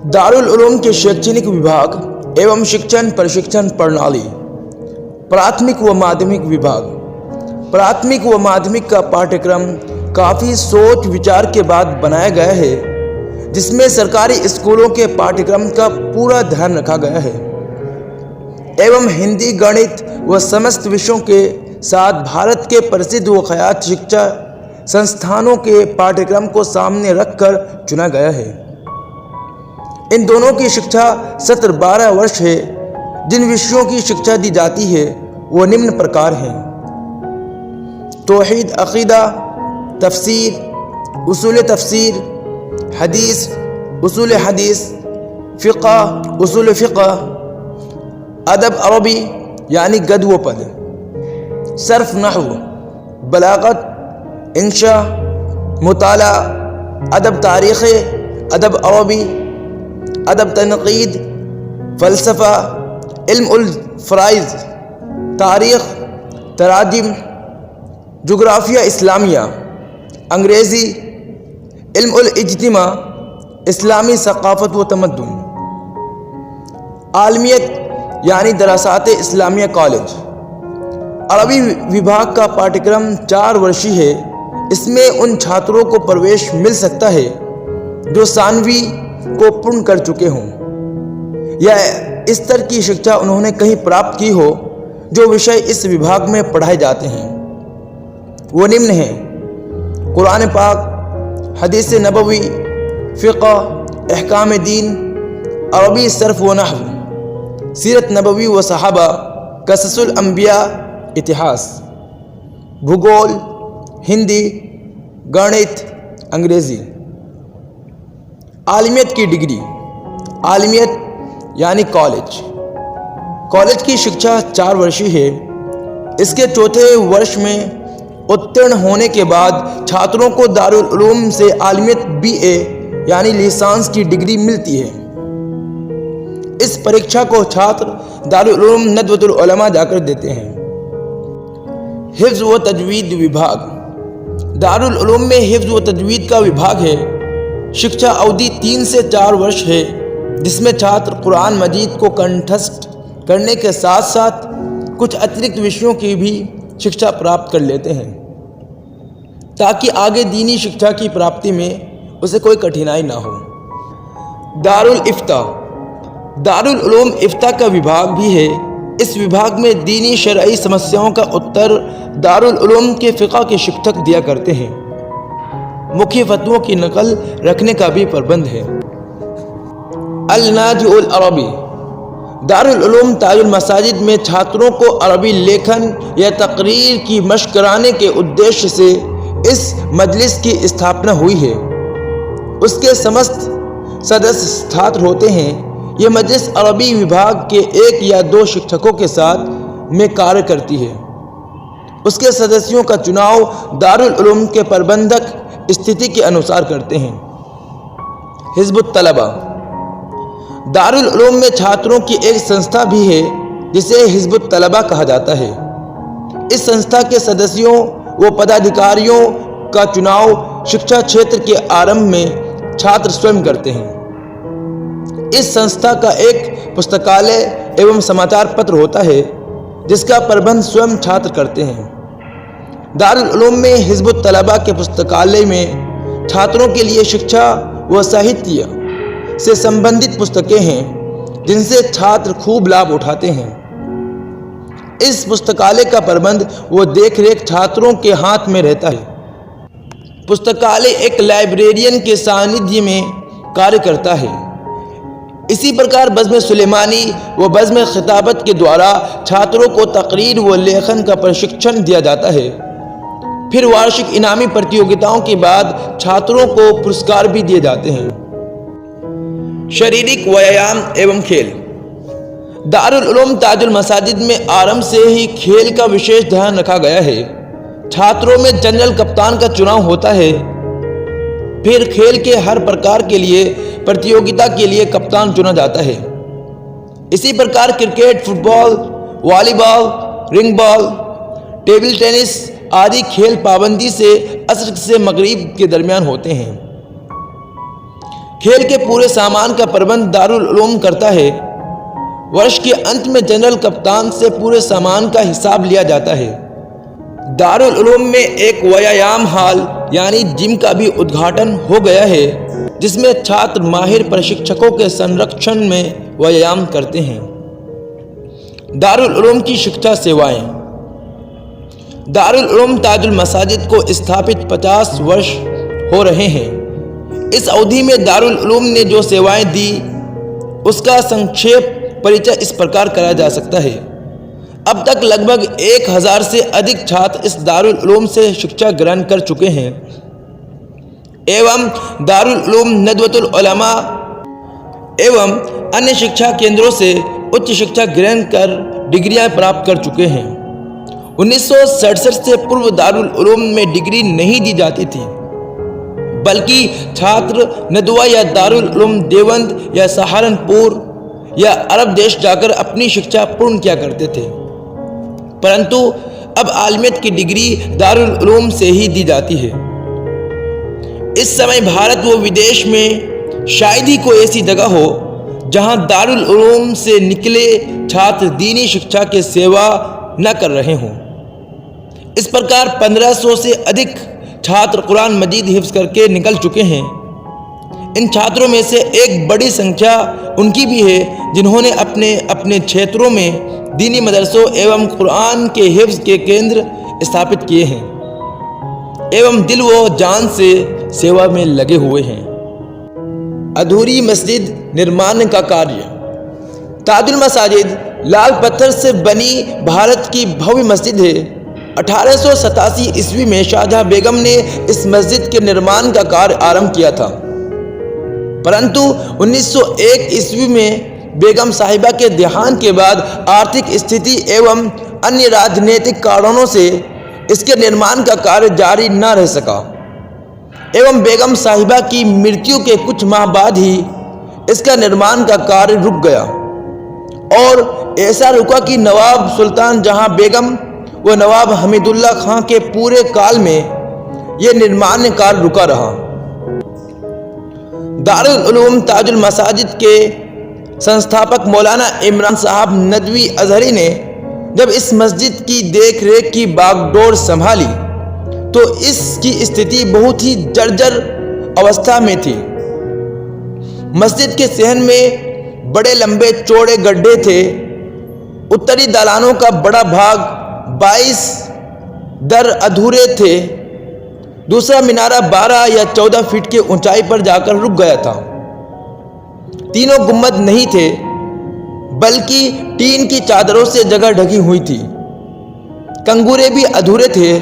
दारुल उलूम के शैक्षणिक विभाग एवं शिक्षण प्रशिक्षण प्रणाली। प्राथमिक व माध्यमिक विभाग। प्राथमिक व माध्यमिक का पाठ्यक्रम काफ़ी सोच विचार के बाद बनाया गया है, जिसमें सरकारी स्कूलों के पाठ्यक्रम का पूरा ध्यान रखा गया है एवं हिंदी, गणित व समस्त विषयों के साथ भारत के प्रसिद्ध व ख्यात शिक्षा संस्थानों के पाठ्यक्रम को सामने रखकर चुना गया है। इन दोनों की शिक्षा सत्र 12 वर्ष है। जिन विषयों की शिक्षा दी जाती है वो निम्न प्रकार हैं: तौहीद, अक़ीदा, तफसीर, उसूल तफसीर, हदीस, उसूल हदीस, फ़िक़्ह, उसूल फ़िक़्ह, अदब अरबी यानी गद व पद, सर्फ़, नहव, बलागत, इंशा, मुताला, अदब तारीख़, अदब अरबी, अदब तनक़ीद, फ़लसफ़ा, इल्म उल फ़राइज़, तारीख़, तराजिम, जुग़राफ़िया इस्लामिया, अंग्रेज़ी, इल्म उल इज्तिमा, इस्लामी सक़ाफ़त व तमद्दुन, आलमियत यानी दरासात इस्लामिया कॉलेज। अरबी विभाग का पाठ्यक्रम 4 वर्षीय है। इसमें उन छात्रों को प्रवेश मिल सकता है जो सानवी को पूर्ण कर चुके हों या इस स्तर की शिक्षा उन्होंने कहीं प्राप्त की हो। जो विषय इस विभाग में पढ़ाए जाते हैं वो निम्न हैं: कुरान पाक, हदीस नबवी, फ़िक़्ह, अहकाम दीन, अरबी सर्फ़ व नहव, सीरत नबवी व सहाबा, क़ससुल अंबिया, इतिहास, भूगोल, हिंदी, गणित, अंग्रेज़ी। आलिमियत की डिग्री। आलिमियत यानी कॉलेज की शिक्षा 4 वर्षीय है। इसके चौथे वर्ष में उत्तीर्ण होने के बाद छात्रों को दारुल उलूम से आलिमियत BA यानी लिसांस की डिग्री मिलती है। इस परीक्षा को छात्र दारुल उलूम नदवतुल उलमा जाकर देते हैं। हिफ्ज़ व तजवीद विभाग। दारुल उलूम में हिफ्ज़ व तजवीद का विभाग है। शिक्षा अवधि 3 से 4 वर्ष है, जिसमें छात्र कुरान मजीद को कंठस्थ करने के साथ साथ कुछ अतिरिक्त विषयों की भी शिक्षा प्राप्त कर लेते हैं, ताकि आगे दीनी शिक्षा की प्राप्ति में उसे कोई कठिनाई ना हो। दारुल इफ्ता। दारुल उलूम इफ्ता का विभाग भी है। इस विभाग में दीनी शरई समस्याओं का उत्तर दारुल उलूम के फ़िक़्ह के शिक्षक दिया करते हैं। मुख्य फतवों की नकल रखने का भी प्रबंध है। अल-नाजिउल अरबी। दारुल उलूम ताजुल मसाजिद में छात्रों को अरबी लेखन या तकरीर की मशक़ कराने के उद्देश्य से इस मजलिस की स्थापना हुई है। उसके समस्त सदस्य छात्र होते हैं। ये मजलिस अरबी विभाग के 1 या 2 शिक्षकों के साथ में कार्य करती है। उसके सदस्यों का चुनाव दारुल उलूम के प्रबंधक स्थिति के अनुसार करते हैं। हिज़्बुत तलबा। दारुल उलूम में छात्रों की एक संस्था भी है जिसे हिज़्बुत तलबा कहा जाता है। इस संस्था के सदस्यों व पदाधिकारियों का चुनाव शिक्षा क्षेत्र के आरंभ में छात्र स्वयं करते हैं। इस संस्था का एक पुस्तकालय एवं समाचार पत्र होता है, जिसका प्रबंध स्वयं छात्र करते हैं। दारुल उलूम में हिज़्बुत तलबा के पुस्तकालय में छात्रों के लिए शिक्षा व साहित्य से संबंधित पुस्तकें हैं, जिनसे छात्र खूब लाभ उठाते हैं। इस पुस्तकालय का प्रबंध व देखरेख छात्रों के हाथ में रहता है। पुस्तकालय एक लाइब्रेरियन के सानिध्य में कार्य करता है। इसी प्रकार बज़्म सुलेमानी व बज़्म खिताबत के द्वारा छात्रों को तकरीर व लेखन का प्रशिक्षण दिया जाता है। फिर वार्षिक इनामी प्रतियोगिताओं के बाद छात्रों को पुरस्कार भी दिए जाते हैं। शारीरिक व्यायाम एवं खेल। दारुल उलूम ताजुल मसाजिद में आरंभ से ही खेल का विशेष ध्यान रखा गया है। छात्रों में जनरल कप्तान का चुनाव होता है। फिर खेल के हर प्रकार के लिए प्रतियोगिता के लिए कप्तान चुना जाता है। इसी प्रकार cricket, football, volleyball, ring ball, table tennis आदि खेल पाबंदी से असर से मगरिब के दरमियान होते हैं। खेल के पूरे सामान का प्रबंध दारुल उलूम करता है। वर्ष के अंत में जनरल कप्तान से पूरे सामान का हिसाब लिया जाता है। दारुल उलूम में एक व्यायाम हॉल यानी जिम का भी उद्घाटन हो गया है, जिसमें छात्र माहिर प्रशिक्षकों के संरक्षण में व्यायाम करते हैं। दारुल उलूम की शिक्षा सेवाएं। दारुल उलूम ताजुल मसाजिद को स्थापित 50 वर्ष हो रहे हैं। इस अवधि में दारुल उलूम ने जो सेवाएं दी उसका संक्षेप परिचय इस प्रकार करा जा सकता है। अब तक लगभग 1000 से अधिक छात्र इस दारुल उलूम से शिक्षा ग्रहण कर चुके हैं एवं दारुल उलूम नदवतुल उलमा एवं अन्य शिक्षा केंद्रों से उच्च शिक्षा ग्रहण कर डिग्रियां प्राप्त कर चुके हैं। 1967 से पूर्व दारुल उलूम में डिग्री नहीं दी जाती थी, बल्कि छात्र नदवा या दारुल उलूम देवबंद या सहारनपुर या अरब देश जाकर अपनी शिक्षा पूर्ण किया करते थे। परंतु अब आलिमियत की डिग्री दारुल उलूम से ही दी जाती है। इस समय भारत व विदेश में शायद ही कोई ऐसी जगह हो जहां दारुल उलूम से निकले छात्र दीनी शिक्षा के सेवा न कर रहे हों। इस प्रकार 1500 से अधिक छात्र कुरान मजीद हिफ्ज़ करके निकल चुके हैं। इन छात्रों में से एक बड़ी संख्या उनकी भी है जिन्होंने अपने अपने क्षेत्रों में दीनी मदरसों एवं कुरान के हिफ्ज़ के केंद्र स्थापित किए हैं एवं दिल व जान से सेवा में लगे हुए हैं। अधूरी मस्जिद निर्माण का कार्य। ताजुल मसाजिद लाल पत्थर से बनी भारत की भव्य मस्जिद है। 1887 ईस्वी में शाहजहां बेगम ने इस मस्जिद के निर्माण का कार्य आरंभ किया था, परंतु 1901 ईस्वी में बेगम साहिबा के देहांत के बाद आर्थिक स्थिति एवं अन्य राजनीतिक कारणों से इसके निर्माण का कार्य जारी न रह सका एवं बेगम साहिबा की मृत्यु के कुछ माह बाद ही इसका निर्माण का कार्य रुक गया और ऐसा रुका कि नवाब सुल्तान जहां बेगम व नवाब हमीदुल्लाह खां के पूरे काल में यह निर्माण कार्य रुका रहा। दारुल उलूम ताजुल मसाजिद के संस्थापक मौलाना इमरान साहब नदवी अजहरी ने जब इस मस्जिद की देख रेख की बागडोर संभाली तो इसकी स्थिति बहुत ही जर्जर अवस्था में थी। मस्जिद के सहन में बड़े लंबे चौड़े गड्ढे थे। उत्तरी दालानों का बड़ा भाग 22 दर अधूरे थे। दूसरा मिनारा 12 या 14 फीट के ऊंचाई पर जाकर रुक गया था। तीनों गुम्बद नहीं थे, बल्कि टीन की चादरों से जगह ढकी हुई थी। कंगूरे भी अधूरे थे।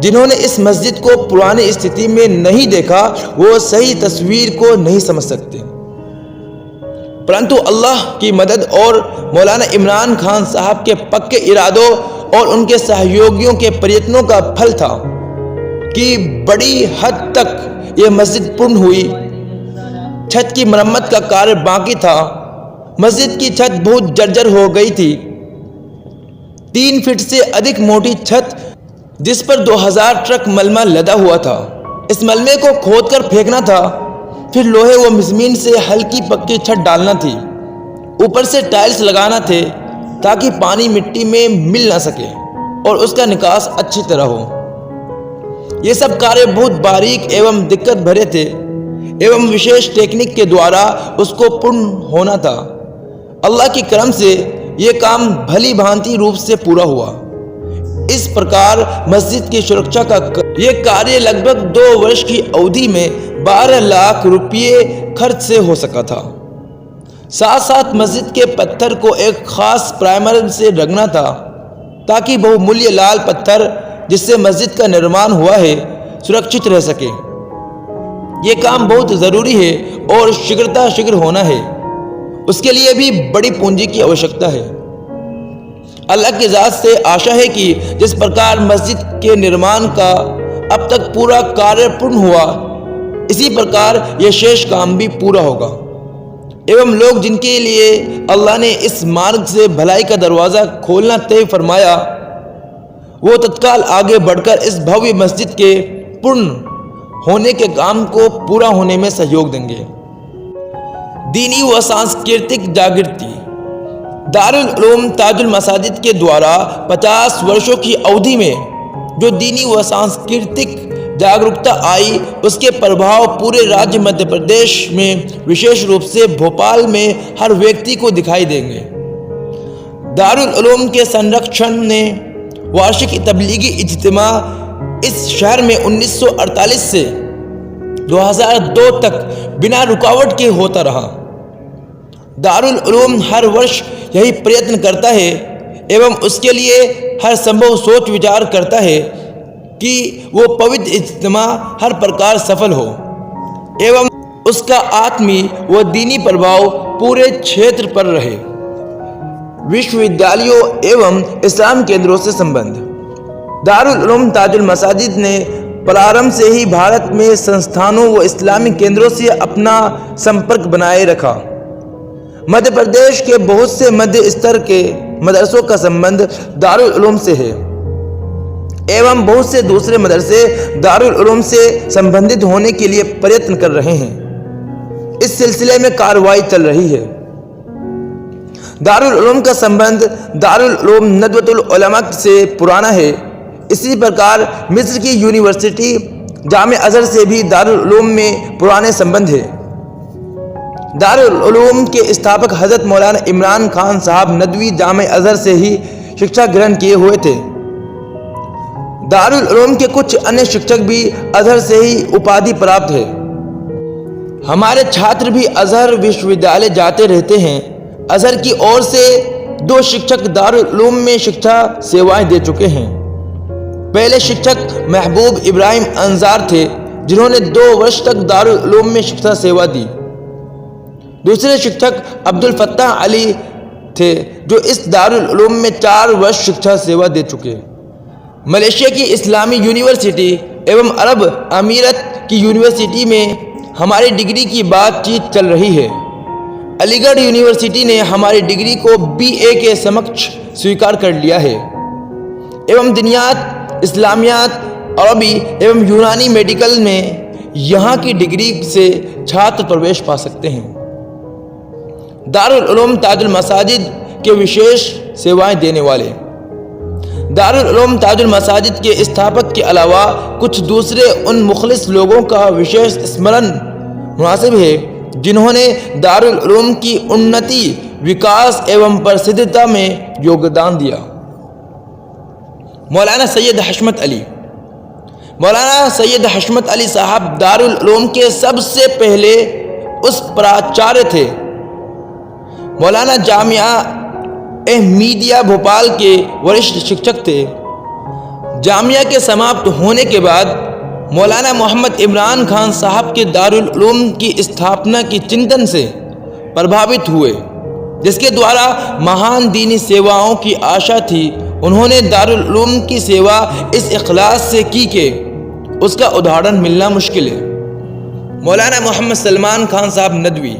जिन्होंने इस मस्जिद को पुरानी स्थिति में नहीं देखा वो सही तस्वीर को नहीं समझ सकते। परंतु अल्लाह की मदद और मौलाना इमरान खान साहब के पक्के इरादों और उनके सहयोगियों के प्रयत्नों का फल था कि बड़ी हद तक यह मस्जिद पूर्ण हुई। छत की मरम्मत का कार्य बाकी था। मस्जिद की छत बहुत जर्जर हो गई थी। 3 फीट से अधिक मोटी छत जिस पर 2000 ट्रक मलमा लदा हुआ था। इस मलमे को खोदकर फेंकना था, फिर लोहे व मिज़मीन से हल्की पक्की छत डालना थी। ऊपर से टाइल्स लगाना थे ताकि पानी मिट्टी में मिल ना सके और उसका निकास अच्छी तरह हो। ये सब कार्य बहुत बारीक एवं दिक्कत भरे थे एवं विशेष टेक्निक के द्वारा उसको पूर्ण होना था। अल्लाह की करम से ये काम भली भांति रूप से पूरा हुआ। इस प्रकार मस्जिद की सुरक्षा का ये कार्य लगभग 2 वर्ष की अवधि में 12 लाख रुपये खर्च से हो सका था। साथ साथ मस्जिद के पत्थर को एक खास प्राइमर से रगना था ताकि बहुमूल्य लाल पत्थर जिससे मस्जिद का निर्माण हुआ है सुरक्षित रह सके। ये काम बहुत ज़रूरी है और शीघ्र होना है। उसके लिए भी बड़ी पूंजी की आवश्यकता है। अल्लाह की ज़ात से आशा है कि जिस प्रकार मस्जिद के निर्माण का अब तक पूरा कार्य पूर्ण हुआ, इसी प्रकार यह शेष काम भी पूरा होगा एवं लोग जिनके लिए अल्लाह ने इस मार्ग से भलाई का दरवाज़ा खोलना तय फरमाया, वो तत्काल आगे बढ़कर इस भव्य मस्जिद के पूर्ण होने के काम को पूरा होने में सहयोग देंगे। दीनी व सांस्कृतिक जागृति। दारुल उलूम ताजुल मसाजिद के द्वारा 50 वर्षों की अवधि में जो दीनी व सांस्कृतिक जागरूकता आई, उसके प्रभाव पूरे राज्य मध्य प्रदेश में, विशेष रूप से भोपाल में हर व्यक्ति को दिखाई देंगे। दारुल उलूम के संरक्षण ने वार्षिक तबलीगी इज्तिमा इस शहर में 1948 से 2002 तक बिना रुकावट के होता रहा। दारुल उलूम हर वर्ष यही प्रयत्न करता है एवं उसके लिए हर संभव सोच विचार करता है कि वो पवित्र इज्तिमा हर प्रकार सफल हो एवं उसका आत्मी व दीनी प्रभाव पूरे क्षेत्र पर रहे। विश्वविद्यालयों एवं इस्लाम केंद्रों से संबंध। दारुल उलूम ताजुल मसाजिद ने प्रारंभ से ही भारत में संस्थानों व इस्लामिक केंद्रों से अपना संपर्क बनाए रखा। मध्य प्रदेश के बहुत से मध्य स्तर के मदरसों का संबंध दारुल उलूम से है एवं बहुत से दूसरे मदरसे दारुल उलूम से संबंधित होने के लिए प्रयत्न कर रहे हैं। इस सिलसिले में कार्रवाई चल रही है। दारुल उलूम का संबंध दारुल उलूम नदवतुल उलमा से पुराना है। इसी प्रकार मिस्र की यूनिवर्सिटी जामे अजहर से भी दारुल उलूम में पुराने संबंध है। दारुल उलूम के स्थापक हजरत मौलाना इमरान खान साहब नदवी जामे अजहर से ही शिक्षा ग्रहण किए हुए थे। दारुल उलूम के कुछ अन्य शिक्षक भी अजहर से ही उपाधि प्राप्त है। हमारे छात्र भी अजहर विश्वविद्यालय जाते रहते हैं। अजहर की ओर से 2 शिक्षक दारुल उलूम में शिक्षा सेवाएं दे चुके हैं। पहले शिक्षक महबूब इब्राहिम अंजार थे, जिन्होंने 2 वर्ष तक दारुल उलूम में शिक्षा सेवा दी। दूसरे शिक्षक अब्दुल फत्ताह अली थे, जो इस दारुल उलूम में 4 वर्ष शिक्षा सेवा दे चुके। मलेशिया की इस्लामी यूनिवर्सिटी एवं अरब अमीरत की यूनिवर्सिटी में हमारी डिग्री की बातचीत चल रही है। अलीगढ़ यूनिवर्सिटी ने हमारी डिग्री को BA के समक्ष स्वीकार कर लिया है एवं दिनियात, इस्लामियात, अरबी एवं यूनानी मेडिकल में यहाँ की डिग्री से छात्र प्रवेश पा सकते हैं। दारुल उलूम ताजुल मसाजिद के विशेष सेवाएं देने वाले। दारुल उलूम ताजुल मसाजिद के स्थापक के अलावा कुछ दूसरे उन मुखलिस लोगों का विशेष स्मरण मुनासिब है, जिन्होंने दारुल उलूम की उन्नति, विकास एवं प्रसिद्धता में योगदान दिया। मौलाना सैयद हशमत अली। मौलाना सैयद हशमत अली साहब दारुल उलूम के सबसे पहले उस प्राचार्य थे। मौलाना जामिया अहमदिया भोपाल के वरिष्ठ शिक्षक थे। जामिया के समाप्त होने के बाद मौलाना मोहम्मद इमरान खान साहब के दारुल उलूम की स्थापना की चिंतन से प्रभावित हुए, जिसके द्वारा महान दीनी सेवाओं की आशा थी। उन्होंने दारुल उलूम की सेवा इस इखलास से की कि उसका उदाहरण मिलना मुश्किल है। मौलाना मोहम्मद सलमान खान साहब नदवी।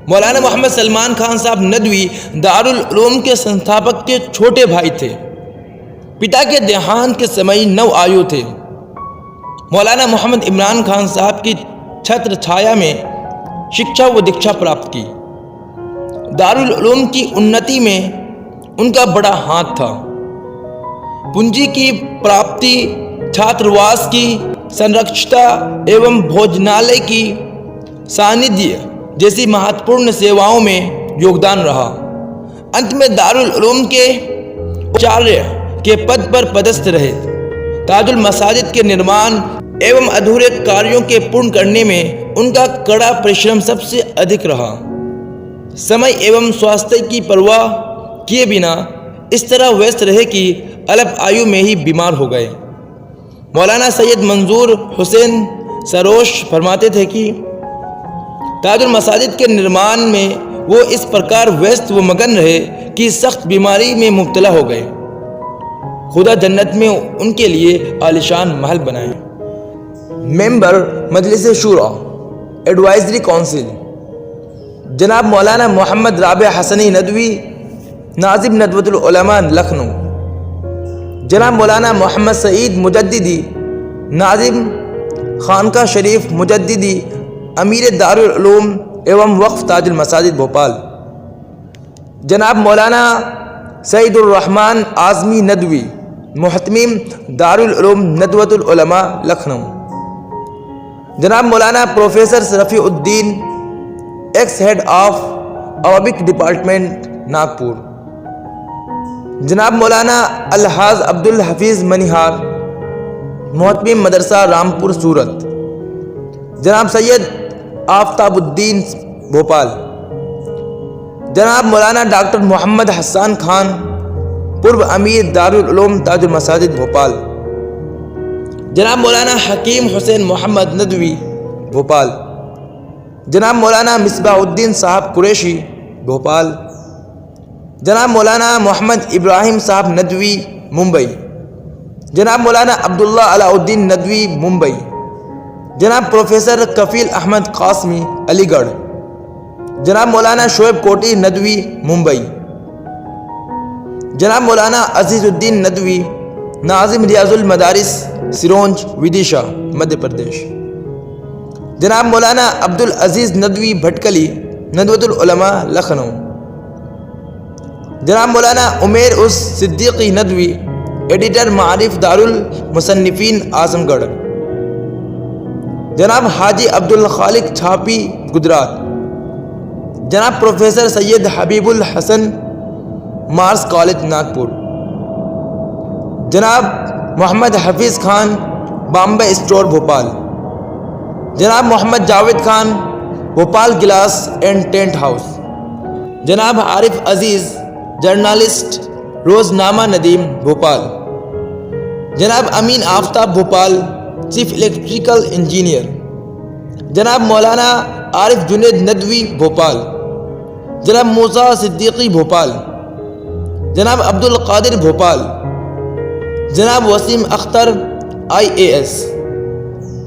मौलाना मोहम्मद सलमान खान साहब नदवी दारुल उलूम के संस्थापक के छोटे भाई थे। पिता के देहांत के समय 9 आयु थे। मौलाना मोहम्मद इमरान खान साहब की छत्र छाया में शिक्षा व दीक्षा प्राप्त की। दारुल उलूम की उन्नति में उनका बड़ा हाथ था। पूंजी की प्राप्ति, छात्रावास की संरक्षता एवं भोजनालय की सानिध्य जैसी महत्वपूर्ण सेवाओं में योगदान रहा। अंत में दारुल उलूम के आचार्य के पद पर पदस्थ रहे। ताजुल मसाजिद के निर्माण एवं अधूरे कार्यों के पूर्ण करने में उनका कड़ा परिश्रम सबसे अधिक रहा। समय एवं स्वास्थ्य की परवाह किए बिना इस तरह व्यस्त रहे कि अल्प आयु में ही बीमार हो गए। मौलाना सैयद मंजूर हुसैन सरोश फरमाते थे कि ताजुल मसाजिद के निर्माण में वो इस प्रकार व्यस्त व मगन रहे कि सख्त बीमारी में मुब्तला हो गए। खुदा जन्नत में उनके लिए आलिशान महल बनाए। मेंबर मजलिस शूरा एडवाइजरी काउंसिल जनाब मौलाना मोहम्मद राबिया हसनी नदवी, नाजिब नदवतुल उलमा लखनऊ। जनाब मौलाना मोहम्मद सईद मुजद्दिदी, नाजिब खानका शरीफ मुजद्दिदी अमीर दारुल उलूम एवं वक्फ ताजुल मसाजिद भोपाल, जनाब मौलाना सईदुर रहमान आज़मी नदवी मुहतमीम दारुल उलूम नदवतुल उलमा लखनऊ, जनाब मौलाना professor Rafiuddin x head of Arabic department Nagpur, जनाब मौलाना अलहाज अब्दुल हफीज़ मनिहार मुहतमीम मदरसा रामपुर सूरत, जनाब सैयद आफ्ताबुद्दीन भोपाल, जनाब मौलाना डॉक्टर मोहम्मद हसन खान पूर्व अमीर दारुल उलूम ताजुल मसाजिद भोपाल, जनाब मौलाना हकीम हुसैन मोहम्मद नदवी भोपाल, जनाब मौलाना मिसबाहुद्दीन साहब कुरैशी भोपाल, जनाब मौलाना मोहम्मद इब्राहिम साहब नदवी मुंबई, जनाब मौलाना अब्दुल्ला अलाउद्दीन नदवी मुंबई, जनाब प्रोफेसर कफील अहमद कासमी अलीगढ़, जनाब मौलाना शोएब कोटी नदवी मुंबई, जनाब मौलाना अजीज़ुद्दीन नदवी नाजिम रियाजुल मदारिस सिरोंज विदिशा मध्य प्रदेश, जनाब मौलाना अब्दुल अजीज़ नदवी भटकली नदवतुल उलमा लखनऊ, जनाब मौलाना उमेर उस सिद्दीकी नदवी एडिटर मारिफ दारुल मुसन्निफीन आजमगढ़, जनाब हाजी अब्दुल खालिक छापी गुजरात, जनाब professor Syed Habibul Hasan Morris college Nagpur, जनाब मोहम्मद हफीज़ खान बॉम्बे स्टोर भोपाल, जनाब मोहम्मद जावेद खान भोपाल गिलास एंड टेंट हाउस, जनाब आरिफ अजीज़ जर्नलिस्ट रोज़नामा नदीम भोपाल, जनाब Amin Aftab Bhopal chief electrical engineer, जनाब मौलाना आरिफ जुनेद नदवी भोपाल, जनाब मूसा सिद्दीकी भोपाल, जनाब अब्दुल कादिर भोपाल, जनाब वसीम अख्तर IAS,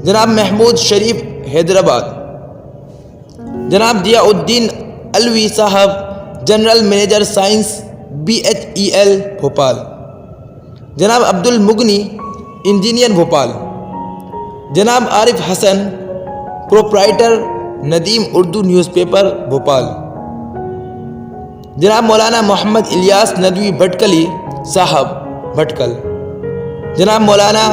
जनाब महमूद शरीफ हैदराबाद, जनाब दियाउद्दीन अलवी साहब general manager science BHEL Bhopal, जनाब अब्दुल मुगनी इंजीनियर भोपाल, जनाब आरिफ हसन प्रोप्राइटर नदीम उर्दू न्यूज़पेपर भोपाल, जनाब मौलाना मोहम्मद इलियास नदवी भटकली साहब भटकल, जनाब मौलाना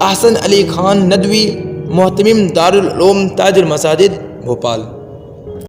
अहसन अली खान नदवी मुहतमीम दारुल उलूम ताजुल मसाजिद भोपाल।